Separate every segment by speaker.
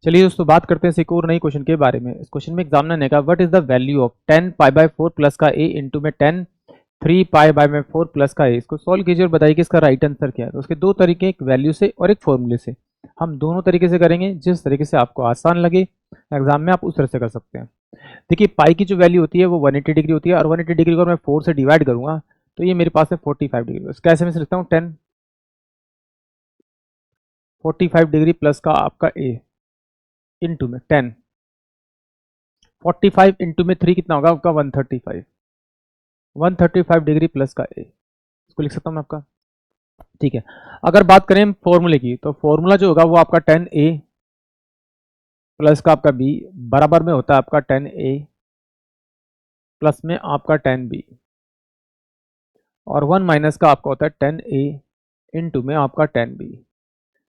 Speaker 1: चलिए दोस्तों बात करते हैं एक और नई क्वेश्चन के बारे में। इस क्वेश्चन में एग्जामिनर ने कहा what is the value of 10 pi by 4 plus का a इंटू में 10 3 पाई बाय में 4 प्लस का a। इसको सॉल्व कीजिए और बताइए कि इसका राइट आंसर क्या है। तो उसके दो तरीके, एक वैल्यू से और एक फॉर्मूले से। हम दोनों तरीके से करेंगे, जिस तरीके से आपको आसान लगे एग्जाम में आप उस तरह से कर सकते हैं। देखिए पाई की जो वैल्यू होती है वो 180 डिग्री होती है और 180 डिग्री को मैं 4 से डिवाइड करूंगा तो ये मेरे पास है 45 डिग्री। कैसे मैं लिखता हूँ 10 45 डिग्री प्लस का आपका a इंटू में 10 45 इंटू में 3 कितना होगा आपका 135 डिग्री प्लस का a। इसको लिख सकता हूँ मैं आपका, ठीक है। अगर बात करें फॉर्मूले की तो फॉर्मूला जो होगा वो आपका 10a प्लस का आपका b बराबर में होता है आपका 10a प्लस में आपका 10b और 1 माइनस का आपका होता है 10a इंटू में आपका 10b।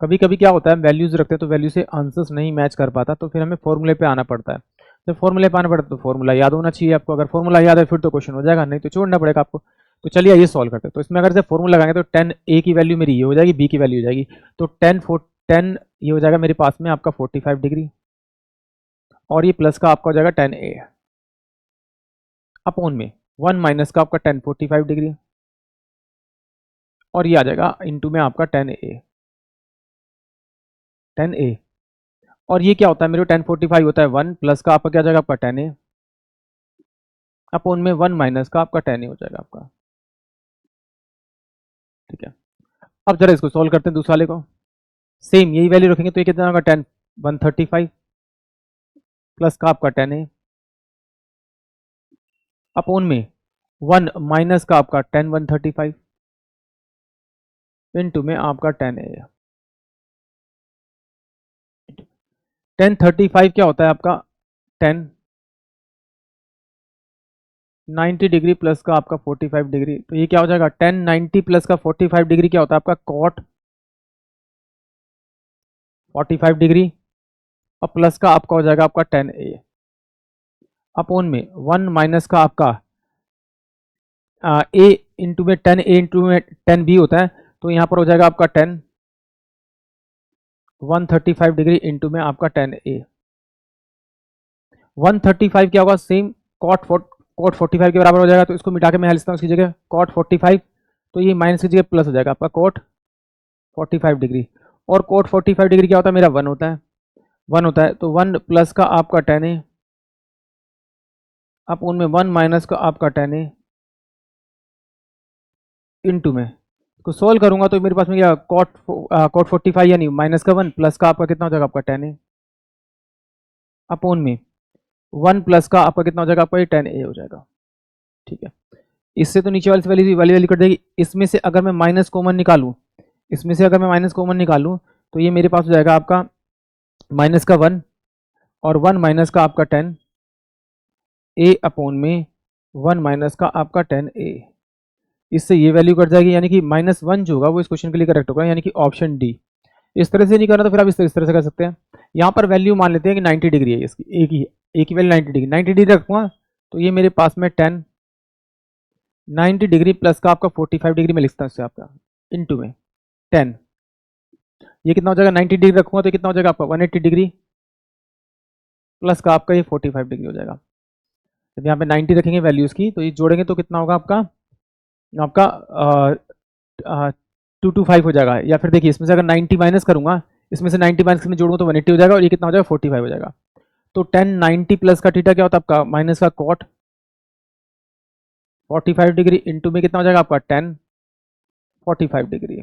Speaker 1: कभी कभी क्या होता है वैल्यूज रखते हैं तो वैल्यू से आंसर्स नहीं मैच कर पाता तो फिर हमें फॉर्मूले पे आना पड़ता है। जब फॉर्मूले पे आना पड़ता है तो फॉर्मूला याद होना चाहिए आपको। अगर फॉर्मूला याद है फिर तो क्वेश्चन हो जाएगा, नहीं तो छोड़ना पड़ेगा आपको। तो चलिए ये सॉल्व करते हैं। तो इसमें अगर से फॉर्मूला लगाएंगे तो 10a की वैल्यू मेरी ये हो जाएगी, b की वैल्यू हो जाएगी। तो 10 ये हो जाएगा मेरे पास में आपका 45 डिग्री और ये प्लस का आपका हो जाएगा 10a अपॉन में 1 माइनस का आपका 10 45 डिग्री और ये आ जाएगा इंटू में आपका 10a और ये क्या होता है मेरे 1045 होता है 1 प्लस का आपका क्या जाएगा आपका 10a अपॉन में 1 माइनस का आपका 10a हो जाएगा आपका, ठीक है। अब जरा इसको सॉल्व करते हैं दूसरे वाले को। सेम यही वैल्यू रखेंगे तो ये कितना होगा 10 135 प्लस का आपका 10a अपॉन में 1 माइनस का आपका 10 135 इंटू में आपका 10a। 1035 क्या होता है आपका 10 90 डिग्री प्लस का आपका 45 डिग्री। तो ये क्या हो जाएगा 10 90 प्लस का 45 डिग्री क्या होता है आपका कॉट 45 डिग्री और प्लस का आपका हो जाएगा आपका 10a अपॉन में 1 माइनस का आपका a इंटू में 10a इंटू में 10b होता है। तो यहाँ पर हो जाएगा आपका 10 135 डिग्री इंटू में आपका 10a। 135 क्या होगा सेम कॉट 45 के बराबर हो जाएगा। तो इसको मिटा के मैं लिखता हूँ इसकी जगह कॉट 45, तो ये माइनस की जगह प्लस हो जाएगा आपका कॉट 45 डिग्री और कॉट 45 डिग्री क्या होता है मेरा 1 होता है, 1 होता है। तो 1 प्लस का आपका 10a अब उनमें 1 माइनस का आपका 10a इंटू में इसको सोल्व करूंगा तो मेरे पास में क्या कॉट 45 यानी माइनस का 1 प्लस का आपका कितना हो जाएगा आपका 10a अपॉन में 1 प्लस का आपका कितना हो जाएगा आपका ये 10a हो जाएगा, ठीक है। इससे तो नीचे वाली से वैल्यू कट जाएगी। इसमें से अगर मैं माइनस कॉमन निकालूं, इसमें से अगर मैं माइनस कॉमन निकालूं तो ये मेरे पास हो जाएगा आपका माइनस का 1 और 1 माइनस का आपका 10a अपॉन में 1 माइनस का आपका 10a। इससे ये वैल्यू कट जाएगी यानी कि -1 जो होगा वो इस क्वेश्चन के लिए करेक्ट होगा, यानी कि ऑप्शन डी। इस तरह से नहीं करना तो फिर आप इस तरह से कर सकते हैं। यहाँ पर वैल्यू मान लेते हैं कि 90 डिग्री है इसकी, एक ही वैल्यू 90 डिग्री रखूँगा तो ये मेरे पास में 10 90 डिग्री प्लस का आपका 45 डिग्री में लिखता हूँ इससे आपका इंटू में 10, ये कितना हो जाएगा 90 डिग्री रखूँगा तो कितना हो जाएगा आपका 180 डिग्री प्लस का आपका ये 45 डिग्री हो जाएगा। जब यहाँ पे 90 रखेंगे वैल्यूज़ की तो ये जोड़ेंगे तो कितना होगा आपका 225 हो जाएगा। या फिर देखिए इसमें से अगर 90 माइनस करूंगा, इसमें से 90 माइनस में जोड़ूंगा तो 180 हो जाएगा और ये कितना हो जाएगा 45 हो जाएगा। तो 10 90 प्लस का थीटा क्या होता है आपका माइनस का कॉट 45 डिग्री इंटू में कितना हो जाएगा आपका 10 45 डिग्री।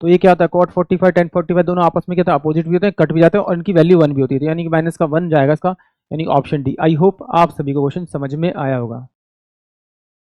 Speaker 1: तो ये क्या होता है कॉट 45 10 45 दोनों आपस में क्या होता है अपोजिट भी होते हैं, कट भी जाते हैं और इनकी वैल्यू 1 भी होती है, यानी कि माइनस का 1 जाएगा इसका, यानी ऑप्शन डी। आई होप आप सभी को क्वेश्चन समझ में आया होगा।